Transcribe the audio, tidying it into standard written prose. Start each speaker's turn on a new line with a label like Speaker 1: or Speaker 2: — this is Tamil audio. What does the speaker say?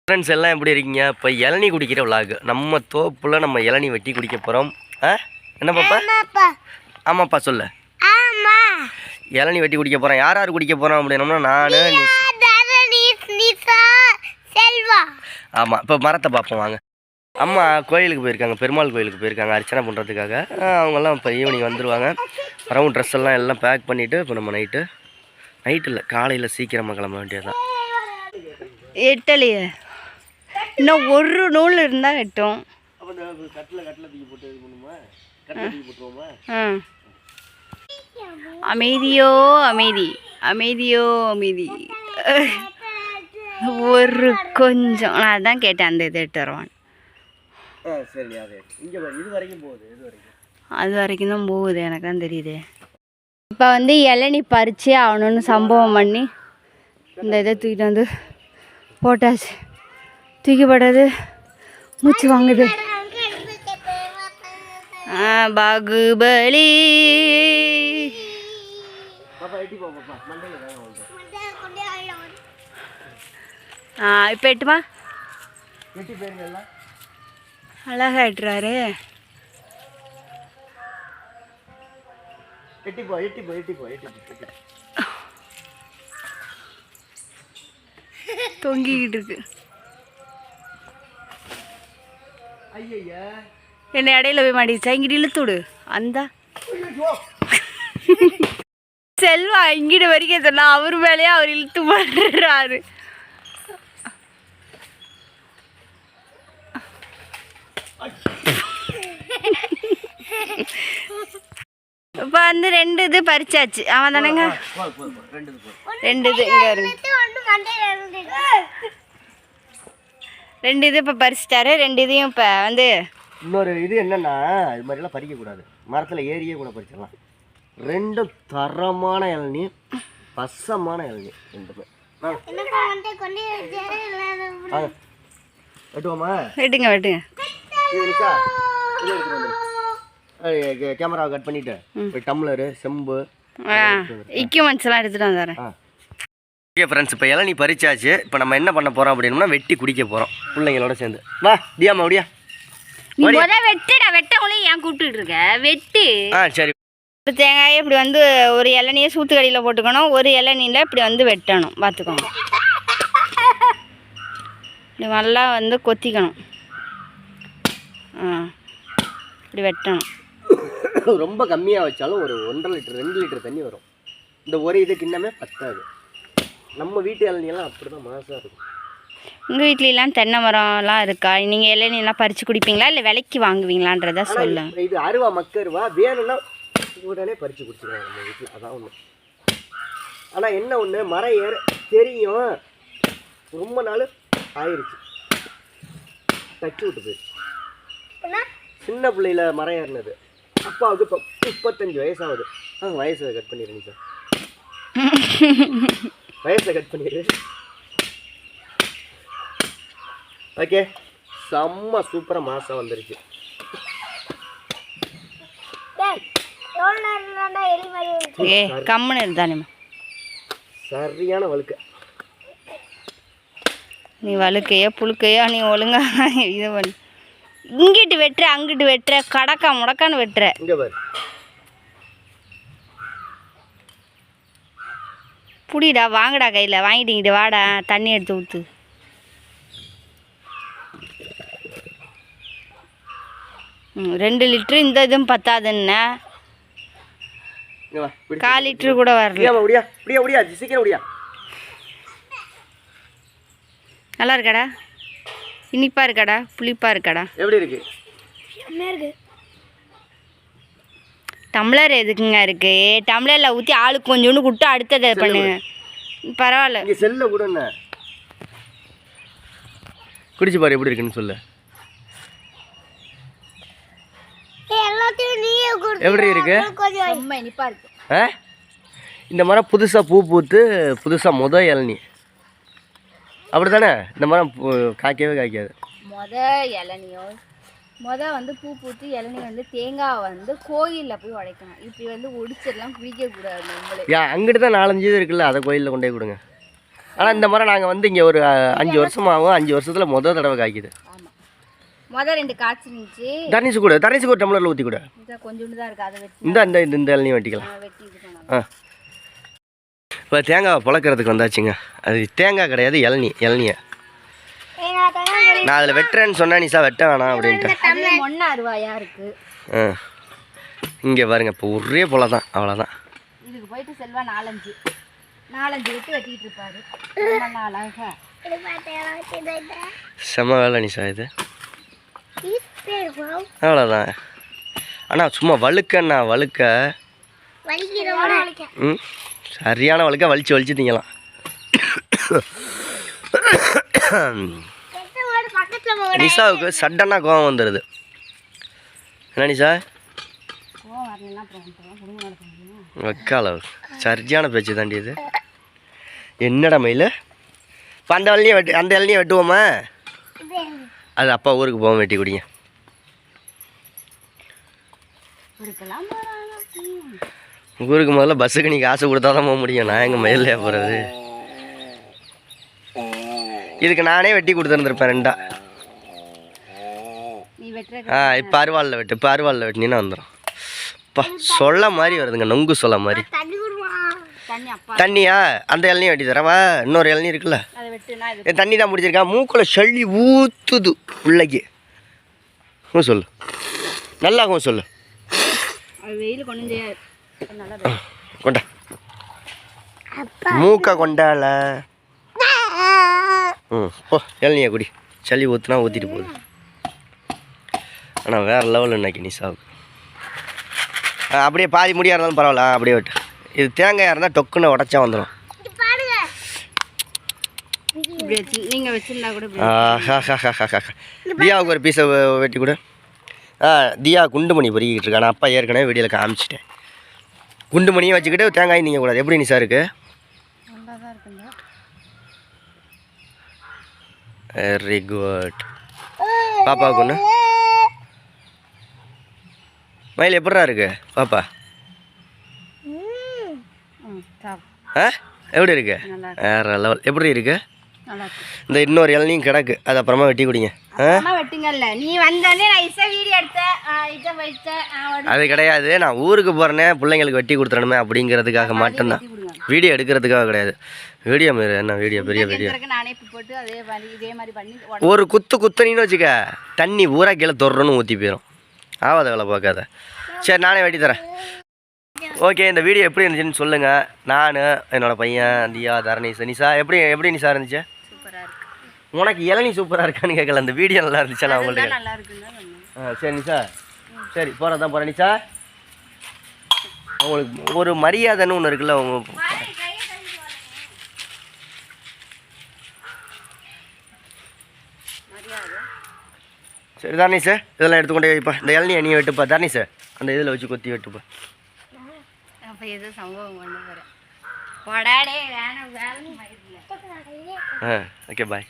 Speaker 1: ஃப்ரெண்ட்ஸ் எல்லாம் எப்படி இருக்கீங்க? இப்போ இளநீ குடிக்கிற விளாகு நம்ம தோப்புல நம்ம இளநீ வெட்டி குடிக்க போகிறோம். என்ன பாப்பா? ஆமாப்பா சொல்லு. இளநீ வெட்டி குடிக்க போகிறோம். யார் யார் குடிக்க போகிறோம் அப்படின்னோம்னா நான் ஆமாம். இப்போ மரத்தை பார்ப்போம் வாங்க. அம்மா கோயிலுக்கு போயிருக்காங்க, பெருமாள் கோயிலுக்கு போயிருக்காங்க அர்ச்சனை பண்ணுறதுக்காக. அவங்கெல்லாம் இப்போ ஈவினிங் வந்துடுவாங்க. வரவும் ட்ரெஸ் எல்லாம் பேக் பண்ணிவிட்டு இப்போ நம்ம நைட்டு இல்லை காலையில் சீக்கிரமாக கிளம்ப வேண்டியதுதான்.
Speaker 2: எட்டலையே இன்னும் ஒரு நூல் இருந்தால் எட்டும். அமைதியோ அமைதி, அமைதியோ அமைதி. ஒரு கொஞ்சம் நான் அதான் கேட்டேன் அந்த இது எட்டு வருவான். அது வரைக்கும் தான் போகுது, எனக்கு தான் தெரியுது. இப்போ வந்து இளநீ பறிச்சே ஆகணும்னு சம்பவம் பண்ணி இந்த இதை தூக்கிட்டு வந்து போட்டாச்சு. தூக்கி போட்டது மூச்சு வாங்குது. பாகுபலி இப்போ எட்டுமா அழகா எட்டுறாரு. தொங்கிக்கிட்டு இருக்கு. என்ன இடையில போய் மாட்டிச்சா? இங்கிட்டு இழுத்துடு. அந்த செல்வா இங்கிட்ட வரைக்கும் சொன்னா அவர் மேலேயே அவர் இழுத்து பண்ணுறாரு. இப்போ வந்து 2 இது பறிச்சாச்சு. அவன் தானேங்க 2 இது இங்கே இருக்கு. 2 இது இப்போ பறிச்சிட்டாரு. 2 இதையும் இப்போ வந்து
Speaker 1: இன்னொரு இது என்னன்னா, இது மாதிரிலாம் பறிக்கக்கூடாது. மரத்தில் ஏறியே கூட பறிச்சிடலாம். 2 தரமான இளநீ, பசமான இளநீ 2மே. வெட்டுவோமா?
Speaker 2: வெட்டுங்க வெட்டுங்க.
Speaker 1: கேமராவை கட் பண்ணிட்டு டம்ளரு, செம்பு,
Speaker 2: எக்யூப்மெண்ட்ஸ் எல்லாம் எடுத்துகிட்டு வந்துடுறேன்.
Speaker 1: ஓகே ஃப்ரெண்ட்ஸ், இப்போ இளநீ பறிச்சாச்சு. இப்போ நம்ம என்ன பண்ண போகிறோம் அப்படின்னா வெட்டி குடிக்க போகிறோம் பிள்ளைங்களோட சேர்ந்து. வா டியாமா அப்படியா
Speaker 2: வெட்டுடா. வெட்டவங்களையும் ஏன் கூப்பிட்டு இருக்க? வெட்டு.
Speaker 1: சரி.
Speaker 2: ஒரு தேங்காயை இப்படி வந்து ஒரு இளநியை சூத்து கடியில் போட்டுக்கணும். ஒரு இளநியில் இப்படி வந்து வெட்டணும். பார்த்துக்கோங்க. இப்படி நல்லா வந்து கொத்திக்கணும். இப்படி வெட்டணும்.
Speaker 1: ரொம்ப கம்மியாக வச்சாலும் ஒரு 1.5 லிட்டர் 2 லிட்டர் தண்ணி வரும். இந்த ஒரு இதுக்கு இன்னமே பத்தாது. நம்ம வீட்டு இளநியெல்லாம் அப்படி தான் மாசாக இருக்கும்.
Speaker 2: உங்கள் வீட்லலாம் தென்னை மரம்லாம் இருக்கா? நீங்கள் இளநிலாம் பறித்து குடிப்பீங்களா இல்லை விலைக்கு வாங்குவீங்களான்றத சொல்லுங்க.
Speaker 1: இது அருவா மக்கருவா வேணும்னா உடனே பறித்து குடிச்சிடுவாங்க நம்ம வீட்டில். அதான் ஒன்று. ஆனால் என்ன ஒன்று, மரம் ஏற தெரியும் ரொம்ப நாள் ஆயிடுச்சு, தச்சு விட்டு போயிடுச்சு. சின்ன பிள்ளையில மரம் ஏறினது. அப்பாவுக்கு இப்போ 35 வயசாகுது. வயசை கட் பண்ணிடுங்க சார். வயசை கட் பண்ணிடு. ஓகே, செம்ம சூப்பராக மாதம் வந்துருச்சு.
Speaker 2: கம்முன்னு இருந்தானே
Speaker 1: சரியான வழுக்க.
Speaker 2: நீ வழுக்கையோ புழுக்கையோ நீ ஒழுங்கா இது பண்ணு. இங்கிட்டு வெட்டுற அங்கிட்டு வெட்டுற கடக்கா முடக்கான்னு வெட்டுற.
Speaker 1: இங்கே பாரு.
Speaker 2: புடிடா, வாங்கடா கையில் வாங்கிட்டீங்கிட்டு வாடா. தண்ணி எடுத்து ஊற்று. 2 லிட்ரு. இந்த இதுவும் பத்தாதுன்னா 1/4 லிட்ரு கூட வரல.
Speaker 1: சீக்கிரம்.
Speaker 2: நல்லா இருக்காடா? இனிப்பா இருக்காடா? புளிப்பா இருக்காடா?
Speaker 1: எப்படி இருக்கு?
Speaker 2: டம்ளர் எதுக்குங்க இருக்கு? டம்ளரில் ஊற்றி ஆளுக்கு கொஞ்சோண்டு விட்டு அடுத்ததை பண்ணுங்க. பரவாயில்ல.
Speaker 1: செல்ல கூட என்ன குடிச்சு பாரு எப்படி இருக்குன்னு சொல்லு. எப்படி இருக்கு?
Speaker 2: இனிப்பா இருக்கு.
Speaker 1: இந்த மரம் புதுசாக பூ பூத்து புதுசாக முதல் இளநீ அப்படி தானே? இந்த மரம் காய்க்கவே காய்க்காது.
Speaker 2: இளநியோ வந்து பூ பூத்து இளநீ வந்து தேங்காய் வந்து கோயிலில் போய் உடைக்கணும். இப்படி வந்து ஒடிச்சிடலாம், குடிக்கக்கூடாது.
Speaker 1: அங்கிட்டு தான் 4-5 இது இருக்குல்ல, அதை கோயிலில் கொண்டே கொடுங்க. ஆனால் இந்த முறை நாங்கள் வந்து இங்கே ஒரு 5 வருஷமாகவும் 5 வருஷத்தில் மொதல் தடவை காய்க்குது.
Speaker 2: ஆமாம், மொதல் 2 காய்ச்சி இருந்துச்சு.
Speaker 1: தர்னிஸுக்கு ஒரு டம்ளரில் ஊற்றி கூட.
Speaker 2: கொஞ்சோண்டு தான் இருக்குது, அதை வெட்டி
Speaker 1: இந்த இளநியும் வெட்டிக்கலாம்.
Speaker 2: வெட்டி இது பண்ணலாம்.
Speaker 1: ஆ, இப்போ தேங்காய் புழக்கிறதுக்கு வந்தாச்சுங்க. அது தேங்காய் கிடையாது, இளநியை நான் அதில் வெட்டுறேன்னு சொன்னேன். நிஷா வெட்ட வேணாம் அப்படின்ட்டு.
Speaker 2: ஒன்றா ரூபாயா இருக்குது.
Speaker 1: ஆ, இங்கே பாருங்க, இப்போ ஒரே போல தான், அவ்வளோதான்.
Speaker 2: இதுக்கு போயிட்டு செல்வா 4-5 விட்டு வெட்டிட்டு இருப்பாரு.
Speaker 1: செம்ம வேலை நிஷா இது. அவ்வளோதான். ஆனால் சும்மா வழுக்கண்ணா வழுக்க, ம், சரியான வழுக்க வலிச்சு திங்கலாம். நிஷாவுக்கு சடனாக கோவம் வந்துடுது. என்ன நிஷா? வக்கால சரியான பேச்சு தாண்டி இது. என்னடா மயில்? இப்போ அந்த இளநியை வெட்டுவோமா? அது அப்பா ஊருக்கு போவோம், வெட்டி குடிங்க. ஊருக்கு முதல்ல பஸ்ஸுக்கு நீங்கள் காசு கொடுத்தா தான் போக முடியும். நான் எங்கள் மயிலே போகிறது. இதுக்கு நானே வெட்டி கொடுத்துருந்துருப்பேன் 2. இப்போ அருவாளில் வெட்டினீங்கன்னா வந்துடும். அப்பா சொல்ல மாதிரி வருதுங்க, நொங்கு சொல்ல மாதிரி. தண்ணியா? அந்த இளநியும் வெட்டி தரவா? இன்னொரு இளநீ இருக்குல்ல, தண்ணி தான் முடிச்சிருக்கா. மூக்கில் சளி ஊற்றுது பிள்ளைக்கு. சொல்லு, நல்லா சொல்லு. கொண்டா மூக்கை கொண்டால. ஓ, இளநியா குடி. சளி ஊற்றுனா ஊற்றிட்டு போகுது. ஆனால் வேறு லெவல் இன்னைக்கு நிஷாவுக்கு. அப்படியே பாதி முடியாக இருந்தாலும் பரவாயில்ல, அப்படியே விட்டு. இது தேங்காயாக இருந்தால் டொக்குன்னு உடச்சா வந்துடும். தியாவுக்கு ஒரு பீஸை வெட்டி கொடு. தியா குண்டுமணி பொறுக்கிட்டு இருக்கா. நான் அப்பா ஏற்கனவே வீடியோவில் காமிச்சிட்டேன். குண்டுமணியும் வச்சுக்கிட்டு தேங்காயும் நீங்கள் கூடாது. எப்படி நிஷா இருக்கு? Very good. பாப்பாவுக்கு ஒன்று. மயில் எப்படா இருக்கு பாப்பா? எப்படி இருக்கு? வேற லெவல். எப்படி இருக்கு? இந்த இன்னொரு இளநியும் கிடக்கு, அது அப்புறமா வெட்டி குடிங்க. அது கிடையாது, நான் ஊருக்கு போகிறேன்னே பிள்ளைங்களுக்கு வெட்டி கொடுத்துடணுமே அப்படிங்கிறதுக்காக மட்டும்தான். வீடியோ எடுக்கிறதுக்காக கிடையாது. வீடியோ மாரி என்ன வீடியோ, பெரிய வீடியோ. ஒரு குத்துனின்னு வச்சுக்க, தண்ணி ஊரா கீழே தொடுறோன்னு ஊற்றி போயிடும். ஆவாத வேலை பார்க்காத. சரி, நானே வெட்டி தரேன். ஓகே, இந்த வீடியோ எப்படி இருந்துச்சுன்னு சொல்லுங்கள். நான், என்னோடய பையன் தியா, தர்னிஸ், நிஷா எப்படி நிஷா இருந்துச்சு? உனக்கு இளநீ சூப்பராக இருக்கான்னு கேட்கல, அந்த வீடியோ நல்லா இருந்துச்சா? நான் உங்கள்கிட்ட. சரி நிஷா, சரி போகிறதான் போகிறேன் நிஷா. அவங்களுக்கு ஒரு மரியாதைன்னு ஒன்று இருக்குல்ல. அவங்க சரி தர்னிஸ், இதெல்லாம் எடுத்துக்கொண்டே வைப்பா. இந்த இளநியை நீ வெட்டுப்பா தர்னிஸ், அந்த இதில் வச்சு கொத்தி வெட்டுப்பா. Okay bye.